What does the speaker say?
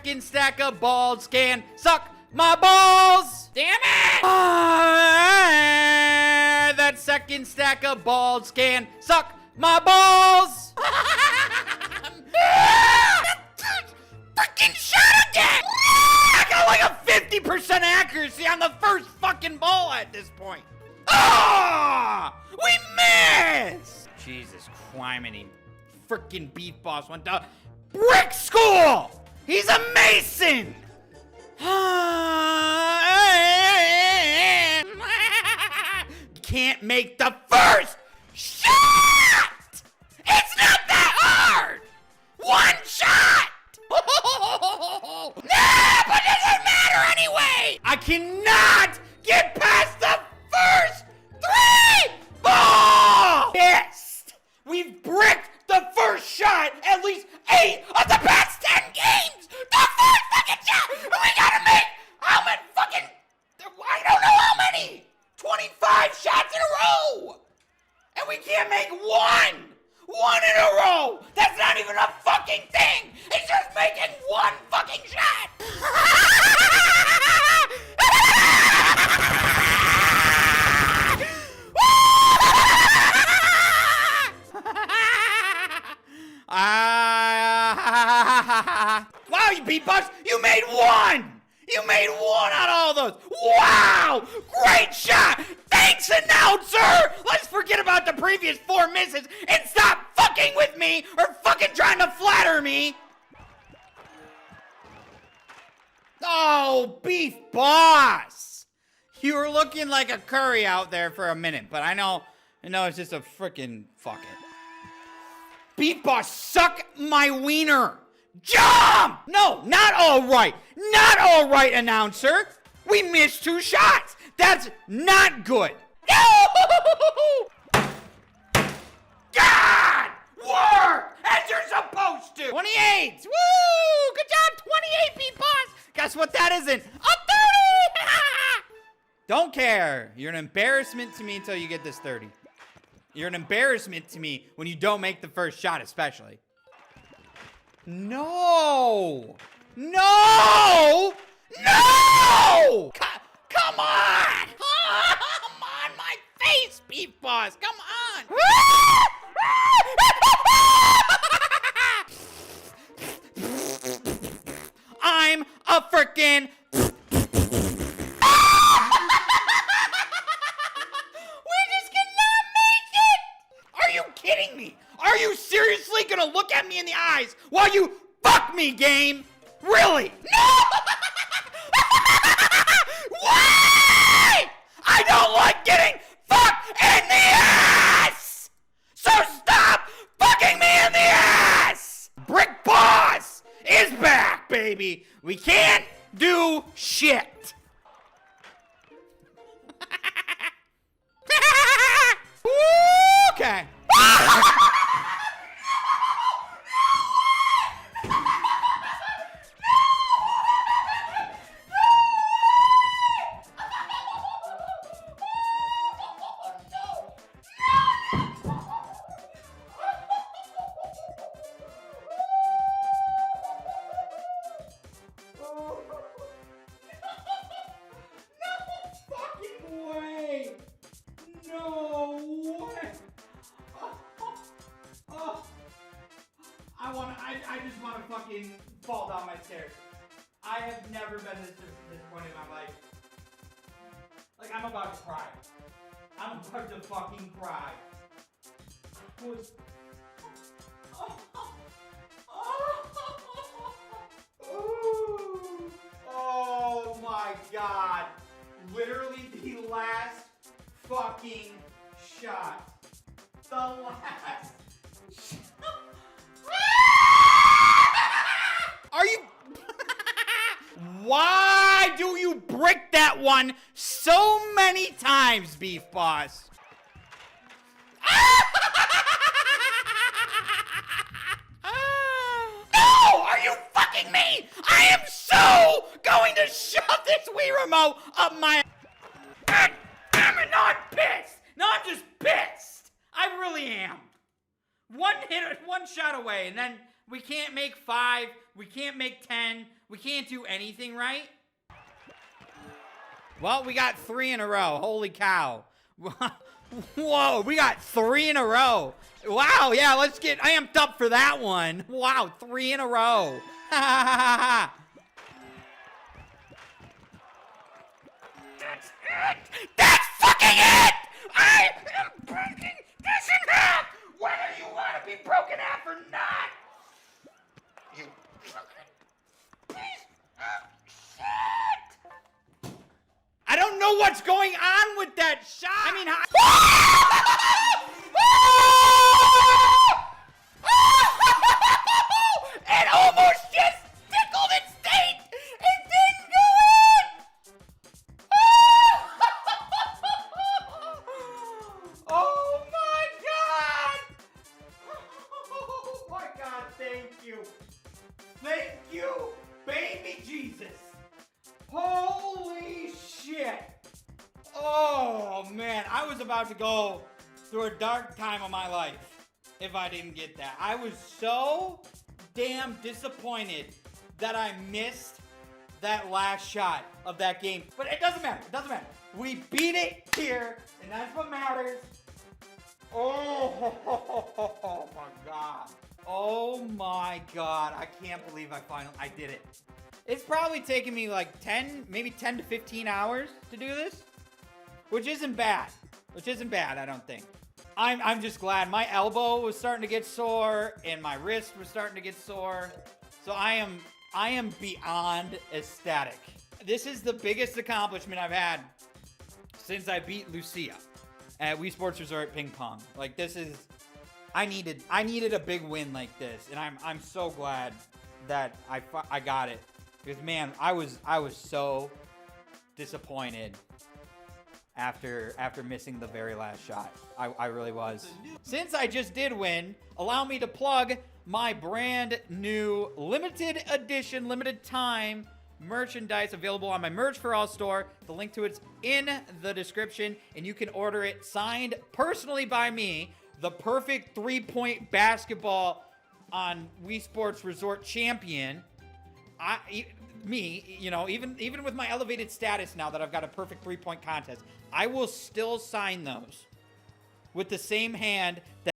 second stack of balls can suck my balls. Damn it! That second stack of balls can suck my balls. Freaking shot again! I got like a 50% accuracy on the first fucking ball at this point. Ah! We missed! Jesus criminy. Freaking Beef Boss went to brick school! He's a mason! Can't make the first shot! It's not that hard! One shot! Nah, but it doesn't matter anyway! I cannot get past the first 3 balls! Pissed! We've bricked the first shot at least 8 of the past 10 games! The first fucking shot! We gotta make how many fucking... I don't know how many! 25 shots in a row! And we can't make one! One in a row! That's not even a fucking thing! It's just making one fucking shot! Wow, you beatbox! You made one! You made one out of all those! Wow! Great shot! Thanks, announcer! Let's forget about the previous 4 misses and stop fucking with me or fucking trying to flatter me! Oh, Beef Boss! You were looking like a curry out there for a minute, but I know it's just a freaking fuck it. Beef Boss, suck my wiener! Jump! No, not all right. Not all right, announcer. We missed 2 shots. That's not good. No! God! Work! As you're supposed to. 28. Woo! Good job, 28, Beef Boss. Guess what that isn't? A 30! Don't care. You're an embarrassment to me until you get this 30. You're an embarrassment to me when you don't make the first shot, especially. No! No! No! Come on! Come on, my face, Beef Boss! Come on! I'm a freaking... Kidding me? Are you seriously gonna look at me in the eyes while you fuck me, game? Really? No! Why? I don't like getting fucked in the ass! So stop fucking me in the ass! Brick Boss is back, baby. We can't do shit. Okay. I just want to fucking fall down my stairs. I have never been this disappointed in my life. Like, I'm about to cry. I'm about to fucking cry. Oh my god. Literally the last fucking shot. The last shot. Are you... Why do you brick that one so many times, Beef Boss? No! Are you fucking me? I am so going to shove this Wii remote up my... God damn it, now I'm pissed! Now I'm just pissed! I really am. One hit, one shot away, and then We can't make 5. We can't make 10. We can't do anything right. Well, we got 3 in a row. Holy cow. Whoa, we got 3 in a row. Wow, yeah, let's get amped up for that one. Wow, 3 in a row. That's it. That's fucking it. I am breaking this in half, whether you want to be broken in half or not. You fucking piece of shit. I don't know what's going on with that shot. I mean, it almost just tickled its state. It didn't go in. Oh my god. Oh my god, thank you. Thank you, baby Jesus. Holy shit. Oh man, I was about to go through a dark time of my life if I didn't get that. I was so damn disappointed that I missed that last shot of that game. But it doesn't matter. It doesn't matter. We beat it here, and that's what matters. Oh my god. Oh my god. I can't believe I did it. It's probably taken me like 10 to 15 hours to do this, which isn't bad. I don't think. I'm just glad. My elbow was starting to get sore and my wrist was starting to get sore. So I am beyond ecstatic. This is the biggest accomplishment I've had since I beat Lucia at Wii Sports Resort Ping Pong. Like this is, I needed a big win like this, and I'm so glad that I got it. Because man, I was so disappointed after missing the very last shot. I really was. Since I just did win, allow me to plug my brand new limited edition, limited time merchandise available on my Merch for All store. The link to it's in the description, and you can order it signed personally by me. The perfect 3-point basketball on Wii Sports Resort champion. Even with my elevated status now that I've got a perfect 3-point contest, I will still sign those with the same hand that